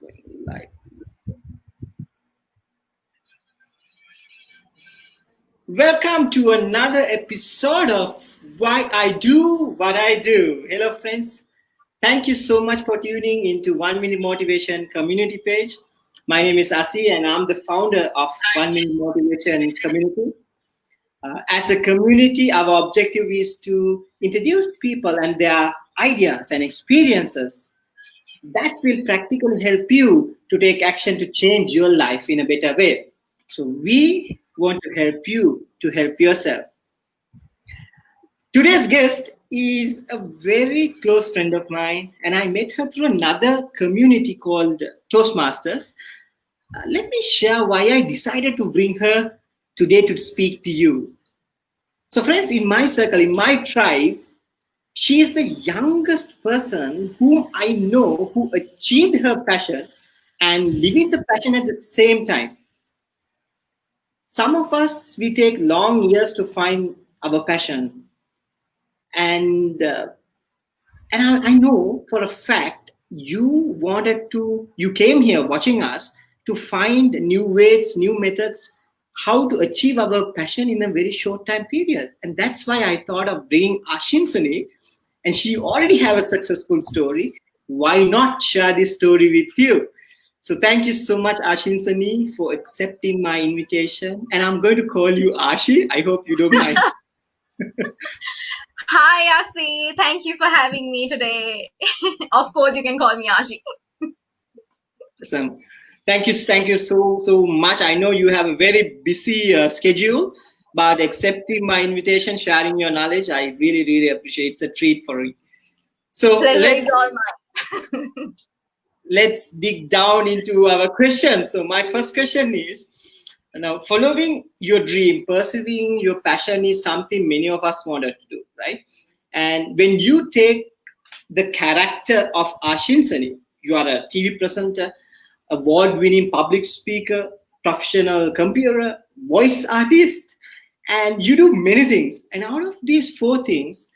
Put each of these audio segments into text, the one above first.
Going live. Welcome to another episode of Why I Do What I Do. Hello, friends. Thank you so much for tuning into 1 Minute Motivation community page. My name is Asi, and I'm the founder of 1 Minute Motivation community. As a community, our objective is to introduce people and their ideas and experiences that will practically help you to take action to change your life in a better way. So we want to help you to help yourself. Today's guest is a very close friend of mine, and I met her through another community called Toastmasters. Let me share why I decided to bring her today to speak to you. So, friends, in my circle, in my tribe, she is the youngest person whom I know who achieved her passion and living the passion at the same time. Some of us, we take long years to find our passion. And I know for a fact you came here watching us to find new ways, new methods, how to achieve our passion in a very short time period. And that's why I thought of bringing Ashinsanie, and she already have a successful story. Why not share this story with you? So thank you so much, Ashinsanie, for accepting my invitation. And I'm going to call you Ashi. I hope you don't mind. Hi, Asi. Thank you for having me today. Of course, you can call me Ashi. Awesome. Thank you so much. I know you have a very busy schedule, but accepting my invitation, sharing your knowledge, I really appreciate. It's a treat for me. So Pleasure is all mine. let's dig down into our questions. So my first question is, now following your dream, pursuing your passion is something many of us wanted to do, right? And when you take the character of Ashinsanie, you are a TV presenter, award-winning public speaker, professional computer, voice artist, and you do many things. And out of these four things,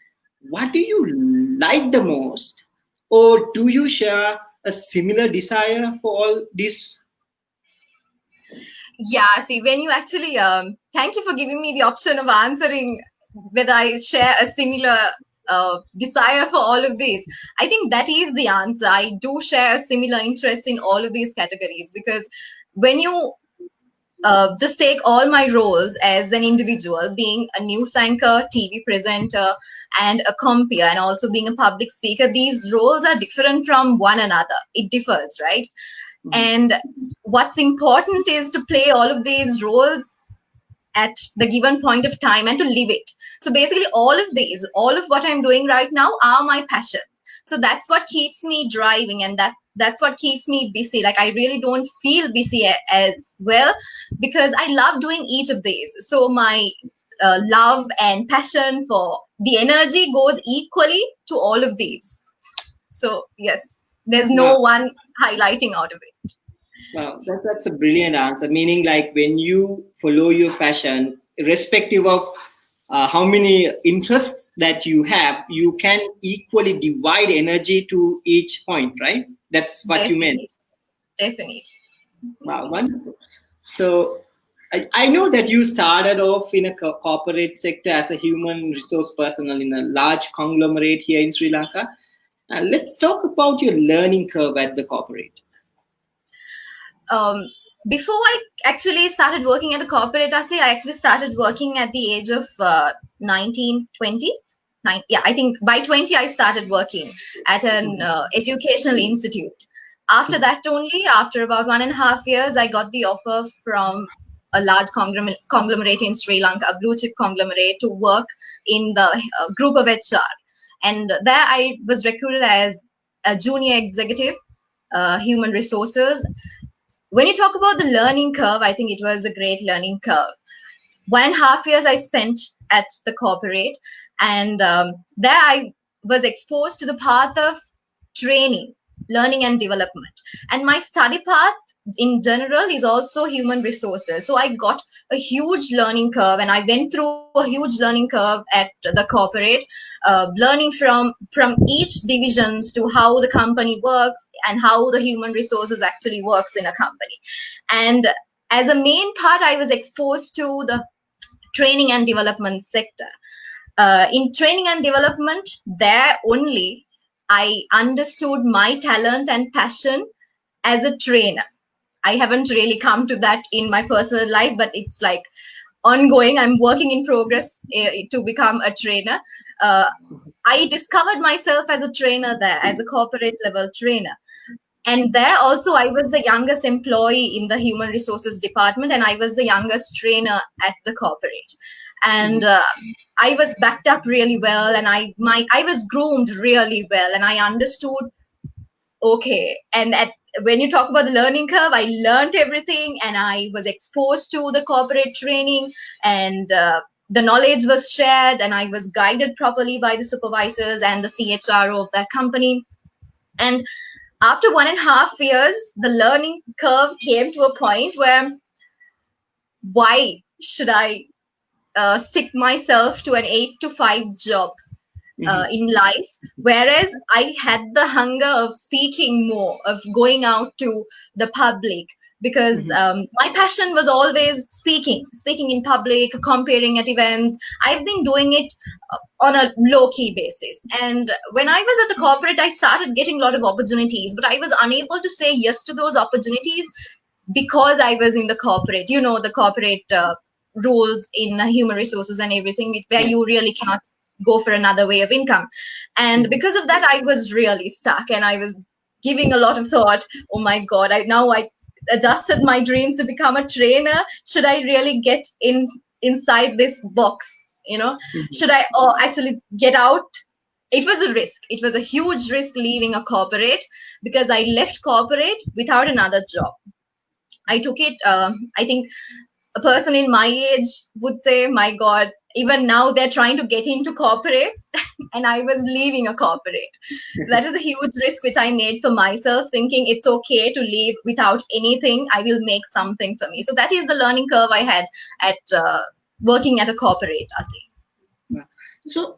what do you like the most, or do you share a similar desire for all these? Yeah, see, when you actually, thank you for giving me the option of answering whether I share a similar desire for all of these. I think that is the answer. I do share a similar interest in all of these categories because when you just take all my roles as an individual, being a news anchor, TV presenter, and a compere, and also being a public speaker, these roles are different from one another. It differs, right? And what's important is to play all of these roles at the given point of time and to live it. So basically, all of what I'm doing right now are my passions. So that's what keeps me driving, and that's what keeps me busy. Like I really don't feel busy as well because I love doing each of these. So my love and passion for the energy goes equally to all of these. So yes, there's no one highlighting out of it. Wow, that's a brilliant answer. Meaning, like when you follow your passion, irrespective of how many interests that you have, you can equally divide energy to each point, right? That's what you meant. Definitely. Wow, wonderful. So I know that you started off in a corporate sector as a human resource personnel in a large conglomerate here in Sri Lanka. Let's talk about your learning curve at the corporate. Before I actually started working at a corporate, I actually started working at the age of 19, 20. Yeah, I think by 20 I started working at an educational institute. After that only, after about 1.5 years, I got the offer from a large conglomerate in Sri Lanka, a blue chip conglomerate, to work in the group of HR. And there I was recruited as a junior executive, human resources. When you talk about the learning curve, I think it was a great learning curve. 1.5 years I spent at the corporate, and there I was exposed to the path of training, learning, and development. And my study path in general is also human resources. So I got a huge learning curve, and I went through a huge learning curve at the corporate, learning from each divisions to how the company works and how the human resources actually works in a company. And as a main part, I was exposed to the training and development sector. In training and development, there only I understood my talent and passion as a trainer. I haven't really come to that in my personal life, but it's like ongoing. I'm working in progress to become a trainer. Uh, I discovered myself as a trainer there, as a corporate level trainer. And there also, I was the youngest employee in the human resources department, and I was the youngest trainer at the corporate. And I was backed up really well, and I was groomed really well, and I understood. Okay, and when you talk about the learning curve, I learned everything, and I was exposed to the corporate training, and the knowledge was shared, and I was guided properly by the supervisors and the CHRO of that company. And after 1.5 years, the learning curve came to a point where, why should I stick myself to an 8 to 5 job Mhm. in life, whereas I had the hunger of speaking more, of going out to the public, because Mhm. my passion was always speaking in public, comparing at events. I've been doing it on a low key basis. And when I was at the corporate, I started getting a lot of opportunities, but I was unable to say yes to those opportunities because I was in the corporate, the corporate rules in human resources and everything, where Yeah. you really cannot go for another way of income. And Mhm. because of that, I was really stuck, and I was giving a lot of thought. Oh my God, I adjusted my dreams to become a trainer. Should I really get inside this box? Mhm. Should I or actually get out? It was a risk. It was a huge risk leaving a corporate, because I left corporate without another job. I took it. I think a person in my age would say, "My God, even now they're trying to get into corporates," and I was leaving a corporate. So that was a huge risk which I made for myself, thinking it's okay to leave without anything. I will make something for me. So that is the learning curve I had at working at a corporate, Asi. Yeah. So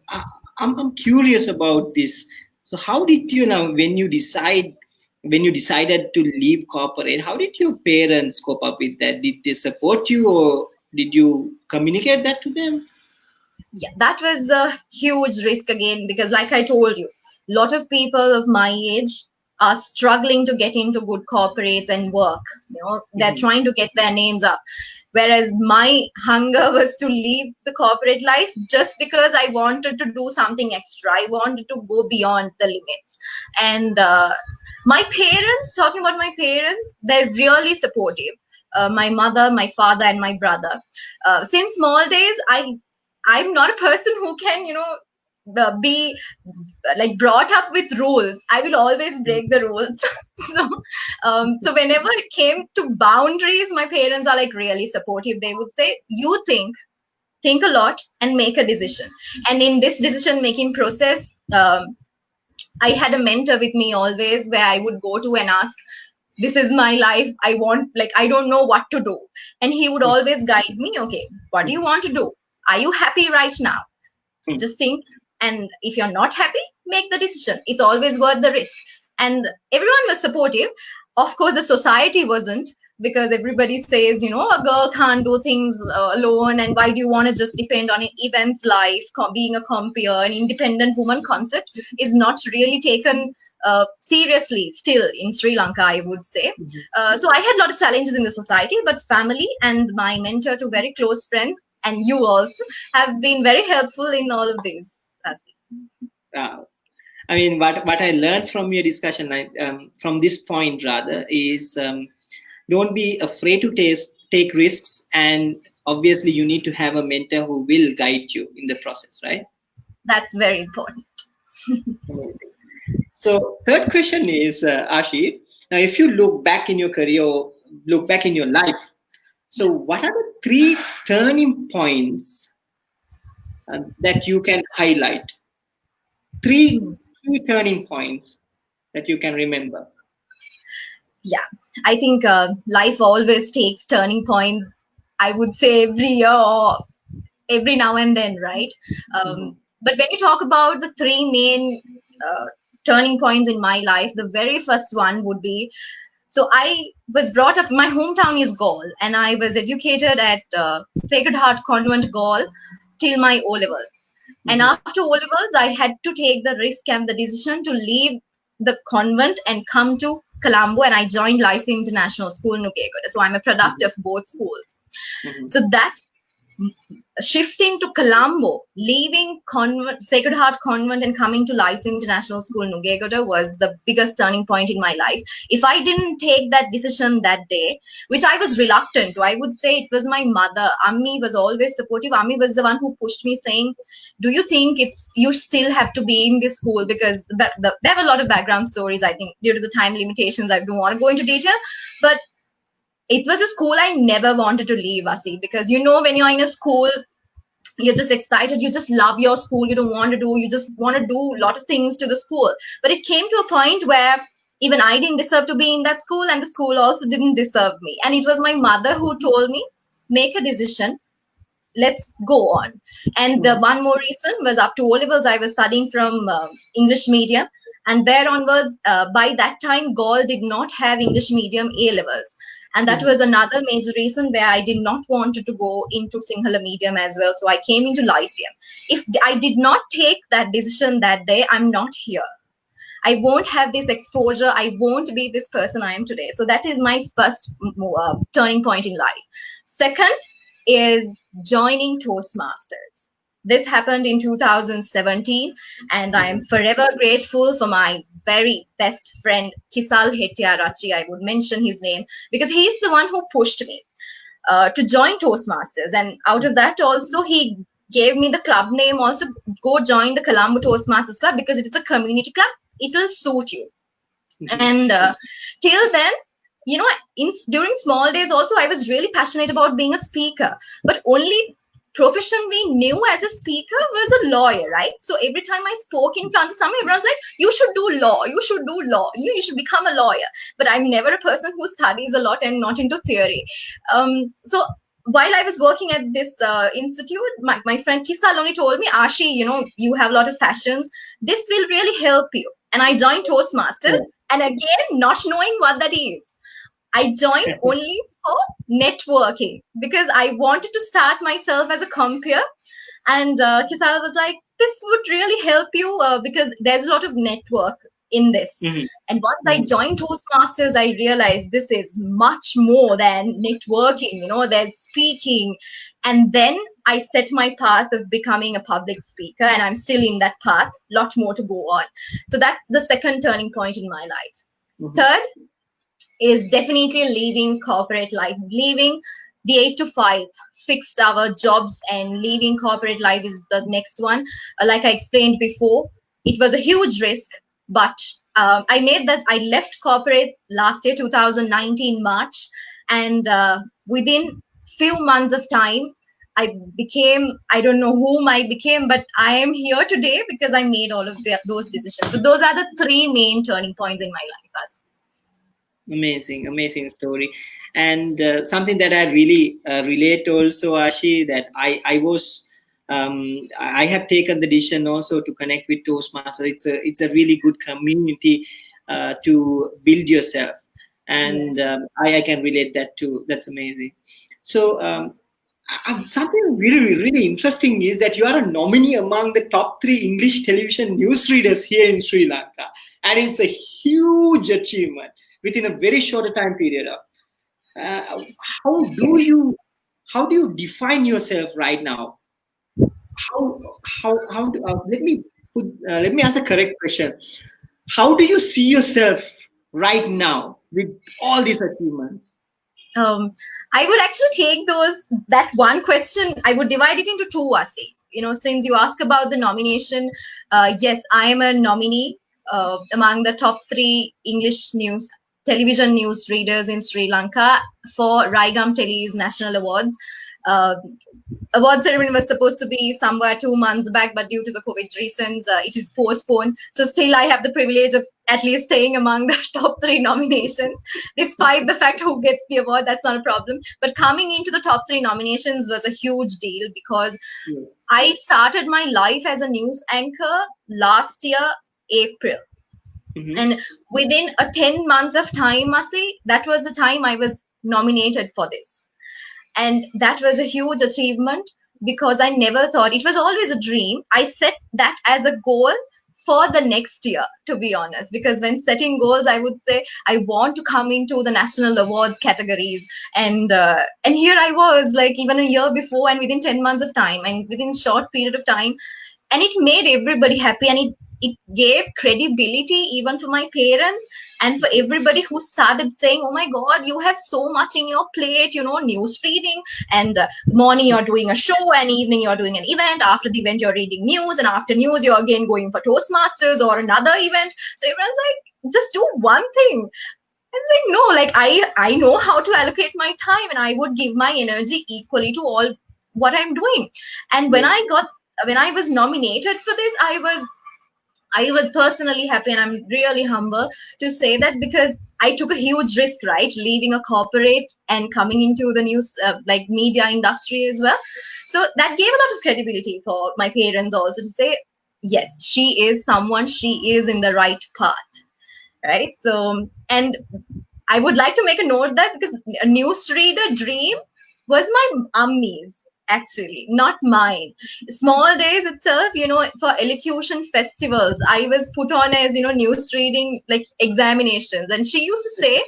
I'm curious about this. So how did you now when you decided to leave corporate? How did your parents cope up with that? Did they support you, or did you communicate that to them? Yeah, that was a huge risk again, because like I told you, a lot of people of my age are struggling to get into good corporates and work. They're Mhm. trying to get their names up, whereas my hunger was to leave the corporate life just because I wanted to do something extra. I wanted to go beyond the limits. And my parents, talking about my parents, they're really supportive. My mother, my father, and my brother, since small days, I'm not a person who can, be like brought up with rules. I will always break the rules. so, so whenever it came to boundaries, my parents are like really supportive. They would say, "You think a lot and make a decision." And in this decision making process, I had a mentor with me always, where I would go to and ask, "This is my life. I don't know what to do." And he would always guide me. "Okay, what do you want to do? Are you happy right now? Mhm. Just think, and if you're not happy, make the decision. It's always worth the risk." And everyone was supportive. Of course, the society wasn't, because everybody says, a girl can't do things alone, and why do you want to just depend on an event's life? Being a Compere, an independent woman concept is not really taken seriously still in Sri Lanka, I would say. Mhm. So I had a lot of challenges in the society, but family and my mentor, to very close friends, and you also, have been very helpful in all of this, Asi. Uh, I mean, what I learned from your discussion, from this point rather, is don't be afraid to take risks, and obviously you need to have a mentor who will guide you in the process, right? That's very important. Amazing. So, third question is, Ashi. Now, if you look back in your career, or look back in your life, so what are the three turning points that you can highlight? Three Hmm. key turning points that you can remember. Yeah. I think life always takes turning points. I would say every year or every now and then, right? Mhm. But when you talk about the three main uh, turning points in my life, the very first one would be, so I was brought up, my hometown is Gaul, and I was educated at Sacred Heart Convent Gaul till my O levels. And Mhm. after O levels, I had to take the risk and the decision to leave the convent and come to Colombo, and I joined Lyceum International School, Nugegode. So I'm a product Mhm. of both schools. Mhm. So that shifting to Colombo, leaving Sacred Heart Convent and coming to Lyceum International School, Nugegode, was the biggest turning point in my life. If I didn't take that decision that day, which I was reluctant to, I would say it was my mother. Ammi was always supportive. Ammi was the one who pushed me, saying, "Do you think it's you still have to be in this school?" Because there were a lot of background stories. I think due to the time limitations, I don't want to go into detail, but it was a school I never wanted to leave, Asi, because when you're in a school, you're just excited, you just love your school, you just want to do a lot of things to the school. But it came to a point where even I didn't deserve to be in that school, and the school also didn't deserve me. And it was my mother who told me, make a decision, let's go on. And the Mhm. one more reason was, up to O levels I was studying from English medium, and there onwards, by that time Gaul did not have English medium A levels, and that Mhm. was another major reason where I did not want to go into Sinhala medium as well. So I came into Lyceum. If I did not take that decision that day, I'm not here. I won't have this exposure. I won't be this person I am today. So that is my first turning point in life. Second is joining Toastmasters. This happened in 2017, and I am Mhm. forever grateful for my very best friend Kisal Hettiarachi. I would mention his name because he's the one who pushed me to join Toastmasters. And out of that, also, he gave me the club name. Also, go join the Colombo Toastmasters Club because it is a community club. It will suit you. Mhm. And till then, during small days, also, I was really passionate about being a speaker. But only profession we knew as a speaker was a lawyer, right? So every time I spoke in front of someone, everyone's like, "You should do law. You should do law. You should become a lawyer." But I'm never a person who studies a lot and not into theory. So while I was working at this institute, my friend Kisal only told me, "Ashi, you have a lot of passions. This will really help you." And I joined Toastmasters, Yeah. and again, not knowing what that is. I joined only for networking because I wanted to start myself as a compere. And Kisal was like, "This would really help you because there's a lot of network in this." Mhm. And once I Mhm. joined Toastmasters, I realized this is much more than networking. There's speaking. And then I set my path of becoming a public speaker, and I'm still in that path. Lot more to go on. So that's the second turning point in my life. Mhm. Third is definitely leaving corporate life, leaving the 8 to 5 fixed hour jobs, and leaving corporate life is the next one. Like I explained before, it was a huge risk, but I made that. I left corporate last year, 2019 March, and within few months of time, I became, I don't know whom I became, but I am here today because I made all of those decisions. So those are the three main turning points in my life. As Amazing, amazing story, and something that I really relate also, Ashi, that I have taken the decision also to connect with Toastmasters. It's a really good community to build yourself, and yes. I can relate that too. That's amazing. So something really interesting is that you are a nominee among the top three English television newsreaders here in Sri Lanka, and it's a huge achievement within a very short time period of uh, how do you how do you define yourself right now? How do, let me ask a correct question. How do you see yourself right now with all these achievements? um, I would actually take that one question. I would divide it into two, Asi. Since you ask about the nomination, yes, I am a nominee among the top three English news television news readers in Sri Lanka for Raigam Tele's national awards. Uh, Award ceremony was supposed to be somewhere 2 months back, but due to the COVID reasons, it is postponed. So still, I have the privilege of at least staying among the top three nominations, despite the fact who gets the award. That's not a problem. But coming into the top three nominations was a huge deal because Yeah. I started my life as a news anchor last year, April. Mhm. And within a 10 months of time, Masi, that was the time I was nominated for this. And that was a huge achievement because I never thought, it was always a dream. I set that as a goal for the next year, to be honest, because when setting goals, I would say I want to come into the national awards categories. And here I was, like, even a year before, and within 10 months of time, and within short period of time, and it made everybody happy, and it gave credibility even for my parents and for everybody who started saying, oh my god, you have so much in your plate, news reading, and morning you're doing a show, and evening you're doing an event, after the event you're reading news, and after news you're again going for Toastmasters or another event. So everyone's like, just do one thing. And it's like, no, like, I know how to allocate my time, and I would give my energy equally to all what I'm doing. And Yeah. when I was nominated for this, I was personally happy, and I'm really humble to say that, because I took a huge risk, right? Leaving a corporate and coming into the news, like media industry as well. So that gave a lot of credibility for my parents also to say, yes, she is someone, she is in the right path, right? So, and I would like to make a note that, because a newsreader dream was my mummy's, actually, not mine. Small days itself, for elocution festivals, I was put on as, news reading, like, examinations. And she used to say,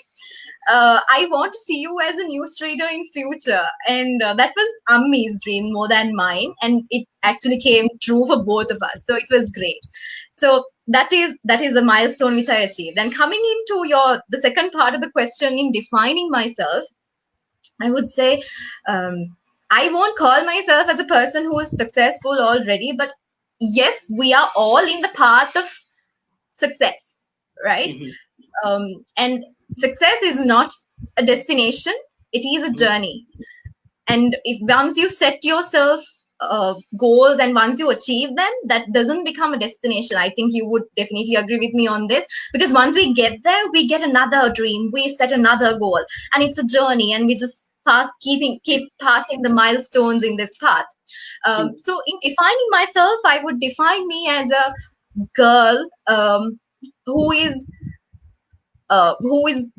I want to see you as a newsreader in future. And that was Ammi's dream more than mine. And it actually came true for both of us. So it was great. So that is a milestone which I achieved. And coming into the second part of the question, in defining myself, I would say, I won't call myself as a person who is successful already, but yes, we are all in the path of success, right? Mhm. um, and success is not a destination, it is a Mhm. journey. And if once you set yourself goals, and once you achieve them, that doesn't become a destination. I think you would definitely agree with me on this, because once we get there, we get another dream, we set another goal, and it's a journey, and we just keep passing the milestones in this path. Mhm. So in defining myself, I would define me as a girl, who is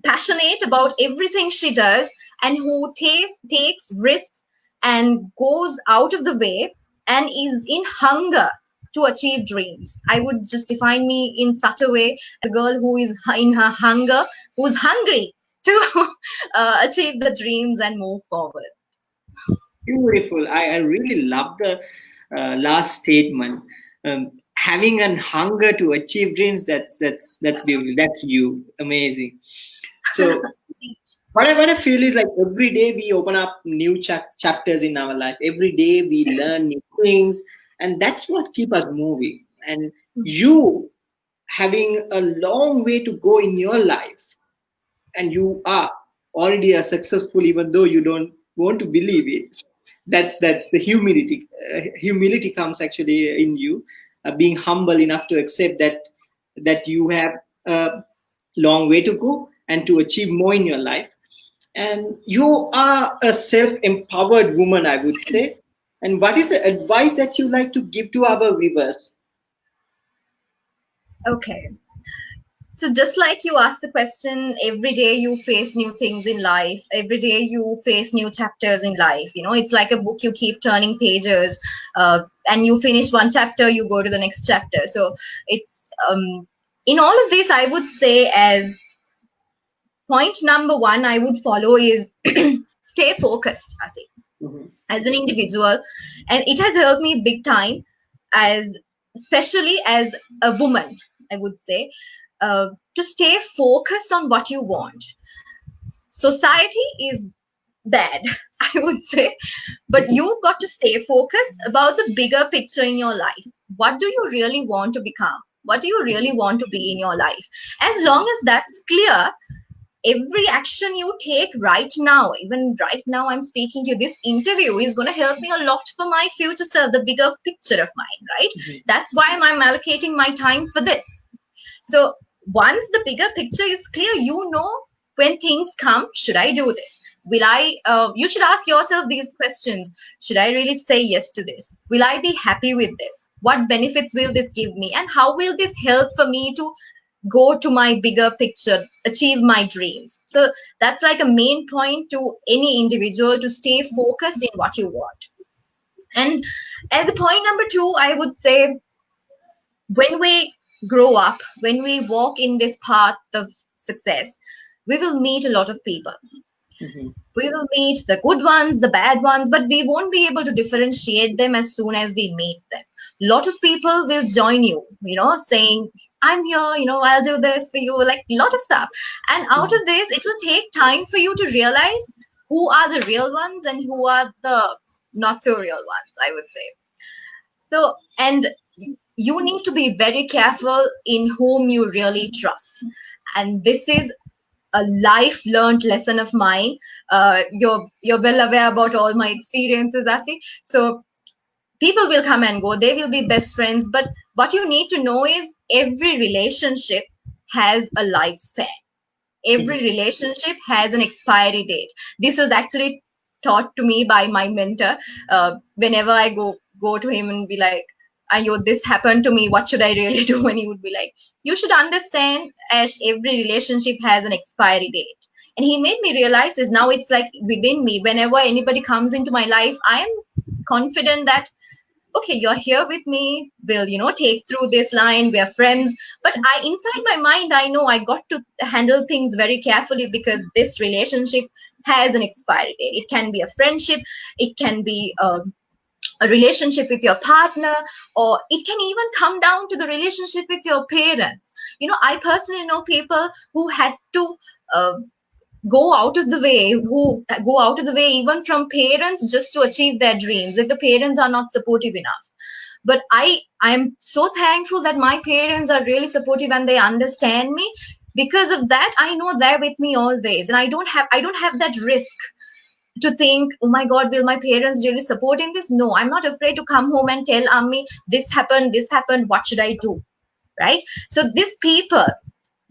passionate about everything she does, and who takes risks and goes out of the way, and is in hunger to achieve dreams. I would just define me in such a way, as a girl who is in her hunger, who's hungry to achieve the dreams and move forward. Beautiful. I really love the last statement. Having an hunger to achieve dreams. That's beautiful. That's you. Amazing. So what I feel is like every day we open up new chapters in our life. Every day we learn new things, and that's what keep us moving. And you having a long way to go in your life, and you are already a successful, even though you don't want to believe it. That's the humility. Humility comes actually in you, being humble enough to accept that you have a long way to go and to achieve more in your life. And you are a self-empowered woman, I would say. And what is the advice that you like to give to our viewers? Okay. So just like you asked the question, every day you face new things in life. Every day you face new chapters in life. It's like a book. You keep turning pages, and you finish one chapter, you go to the next chapter. So it's in all of this, I would say, as point number one, I would follow is stay focused, Asi, Mhm. as an individual, and it has helped me big time, as especially as a woman, I would say, to stay focused on what you want. Society is bad, I would say, but you've got to stay focused about the bigger picture in your life. What do you really want to become? What do you really want to be in your life? As long as that's clear, every action you take right now, even right now I'm speaking to you, this interview is going to help me a lot for my future self, the bigger picture of mine, right? That's why I'm allocating my time for this. So once the bigger picture is clear, when things come, should I do this? Will I? You should ask yourself these questions. Should I really say yes to this? Will I be happy with this? What benefits will this give me? And how will this help for me to go to my bigger picture, achieve my dreams? So that's like a main point to any individual, to stay focused in what you want. And as a point number two, I would say, when we grow up, when we walk in this path of success, we will meet a lot of people. Mhm. We will meet the good ones, the bad ones, but we won't be able to differentiate them as soon as we meet them. A lot of people will join you, saying, I'm here, I'll do this for you, like a lot of stuff. And out of this, it will take time for you to realize who are the real ones and who are the not so real ones, I would say. So, and you need to be very careful in whom you really trust. And this is a life learned lesson of mine. You're well aware about all my experiences, Asi. So people will come and go. They will be best friends. But what you need to know is every relationship has a lifespan. Every relationship has an expiry date. This was actually taught to me by my mentor. Whenever I go to him and be like, ayo, this happened to me, what should I really do? And he would be like, you should understand, Ash, every relationship has an expiry date. And he made me realize is now it's like within me. Whenever anybody comes into my life, I am confident that okay, you're here with me, we'll take through this line, we're friends. But I, inside my mind, I know I got to handle things very carefully, because this relationship has an expiry date. It can be a friendship, it can be a relationship with your partner, or it can even come down to the relationship with your parents. I personally know people who had to uh, who go out of the way even from parents, just to achieve their dreams, if the parents are not supportive enough. But I'm so thankful that my parents are really supportive and they understand me. Because of that, I know they're with me always, and I don't have that risk to think, oh my god, will my parents really support in this? No, I'm not afraid to come home and tell Ammi, this happened, what should I do, right? So these people,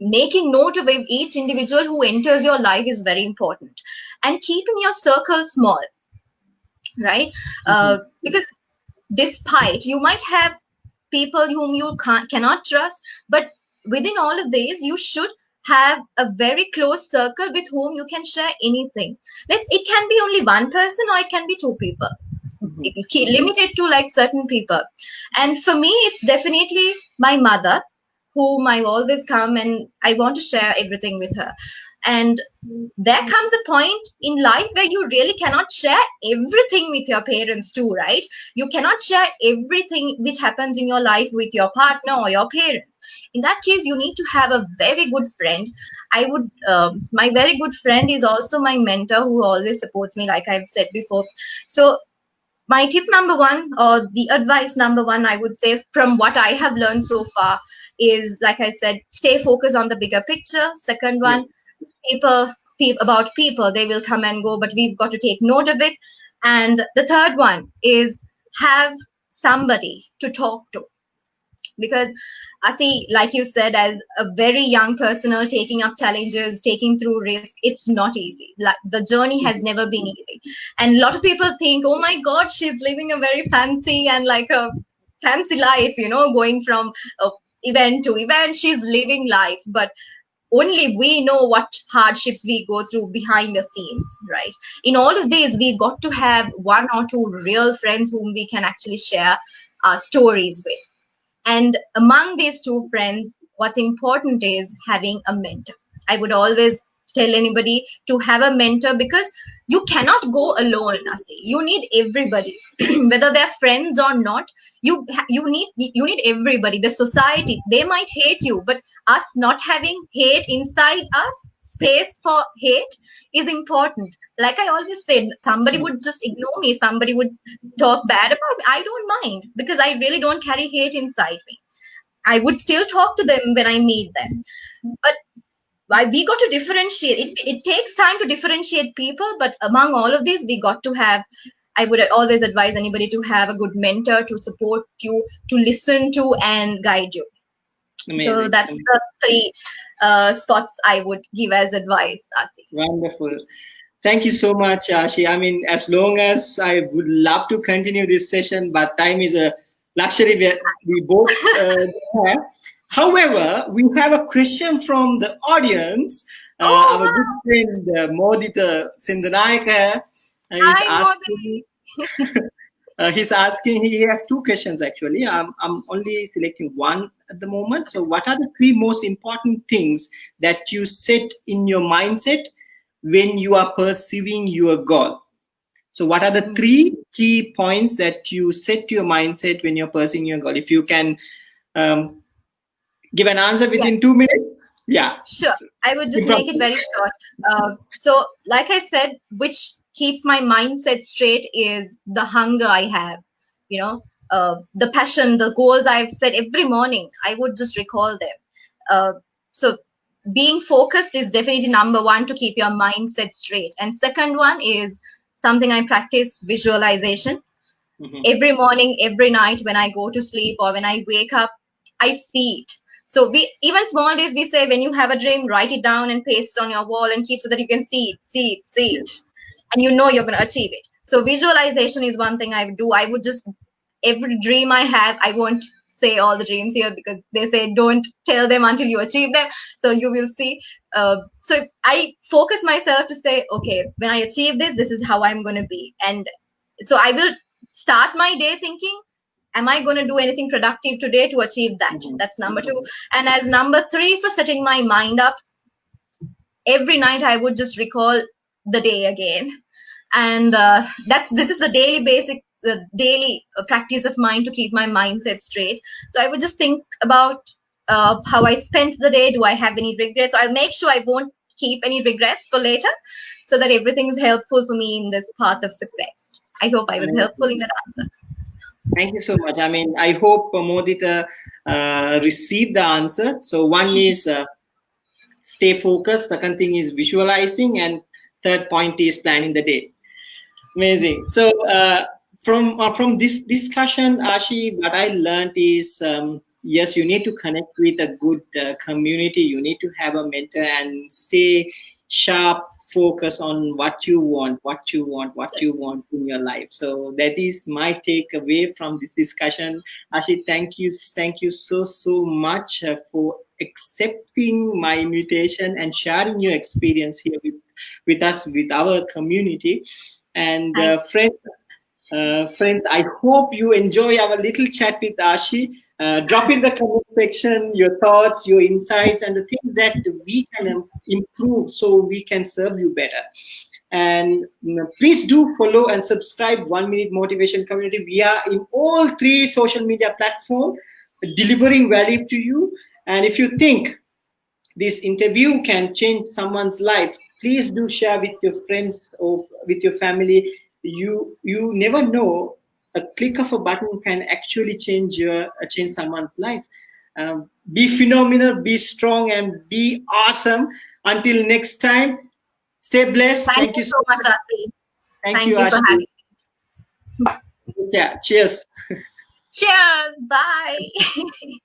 making note of each individual who enters your life is very important, and keeping your circle small, right? Because despite you might have people whom you cannot trust, but within all of these, you should have a very close circle with whom you can share anything. It can be only one person, or it can be two people. Limit it to like certain people. And for me, it's definitely my mother, whom I always come and I want to share everything with her. And there comes a point in life where you really cannot share everything with your parents too, right? You cannot share everything which happens in your life with your partner or your parents. In that case, you need to have a very good friend. My very good friend is also my mentor, who always supports me, like I've said before. So my tip number one, or the advice number one, I would say, from what I have learned so far, is, like I said, stay focused on the bigger picture. Second Yeah. one, about people, they will come and go, but we've got to take note of it. And the third one is, have somebody to talk to. Because I see, like you said, as a very young person taking up challenges, taking through risk, it's not easy. Like, the journey has never been easy. And a lot of people think, oh my god, she's living a very fancy and like a fancy life, going from event to event, she's living life. But only we know what hardships we go through behind the scenes, right? In all of this, we got to have one or two real friends whom we can actually share our stories with. And among these two friends, what's important is having a mentor. I would always tell anybody to have a mentor, because you cannot go alone, Nasi. You need everybody, whether they're friends or not. You need everybody. The society, they might hate you, but us not having hate inside us, space for hate, is important. Like I always said, somebody would just ignore me, somebody would talk bad about me, I don't mind, because I really don't carry hate inside me. I would still talk to them when I meet them. But why we got to differentiate. It takes time to differentiate people, but among all of these, we got to have. I would always advise anybody to have a good mentor to support you, to listen to, and guide you. So Amazing. that's the three spots I would give as advice, Asi. Wonderful. Thank you so much, Ashi. I mean, as long as I would love to continue this session, but time is a luxury we both have. However, we have a question from the audience. Oh Our good wow! friend Modita Sindanayaka is Hi, asking. Morgan. He's asking. He has two questions actually. I'm only selecting one at the moment. So, what are the three most important things that you set in your mindset when you are pursuing your goal? So, what are the three key points that you set to your mindset when you're pursuing your goal? If you can um, give an answer Yeah, within 2 minutes, yeah. sure. I would just make it very short. So, like I said, which keeps my mindset straight is the hunger I have. You know, the passion, the goals I've set every morning. I would just recall them. Uh, so, being focused is definitely number one to keep your mindset straight. And second one is something I practice, visualization. Mhm. Every morning, every night when I go to sleep or when I wake up, I see it. So we, even small days, we say when you have a dream, write it down and paste it on your wall and keep so that you can see Yeah. it, and you know you're going to achieve it. So visualization is one thing I would do. I would just, every dream I have, I won't say all the dreams here because they say don't tell them until you achieve them. So you will see. So I focus myself to say, okay, when I achieve this, this is how I'm going to be. And so I will start my day thinking, am I going to do anything productive today to achieve that? Mhm. That's number two. And as number three, for setting my mind up, every night I would just recall the day again. And that's this is the daily basic, the daily practice of mine to keep my mindset straight. So I would just think about how I spent the day. Do I have any regrets? I'll make sure I won't keep any regrets for later, so that everything is helpful for me in this path of success. I hope I was helpful in that answer. Thank you so much. I mean, I hope Modita received the answer. So one is stay focused. Second thing is visualizing, and third point is planning the day. Amazing. So from this discussion, Ashi, what I learned is yes, you need to connect with a good community. You need to have a mentor and stay sharp, focus on what you want, what you Yes. want in your life. So that is my takeaway from this discussion. Ashi, thank you so much for accepting my invitation and sharing your experience here with us, with our community. And Thank friends, I hope you enjoy our little chat with Ashi. Drop in the comment section your thoughts, your insights, and the things that we can improve so we can serve you better. And please do follow and subscribe 1 Minute Motivation Community. We are in all three social media platforms, delivering value to you. And if you think this interview can change someone's life, please do share with your friends or with your family. You never know, a click of a button can actually change someone's life. Be phenomenal, be strong, and be awesome. Until next time, stay blessed. Thank Thank you you so so much, much. Asi. Thank you, Thank you for Ashi. having me. Yeah, cheers. Cheers. Bye.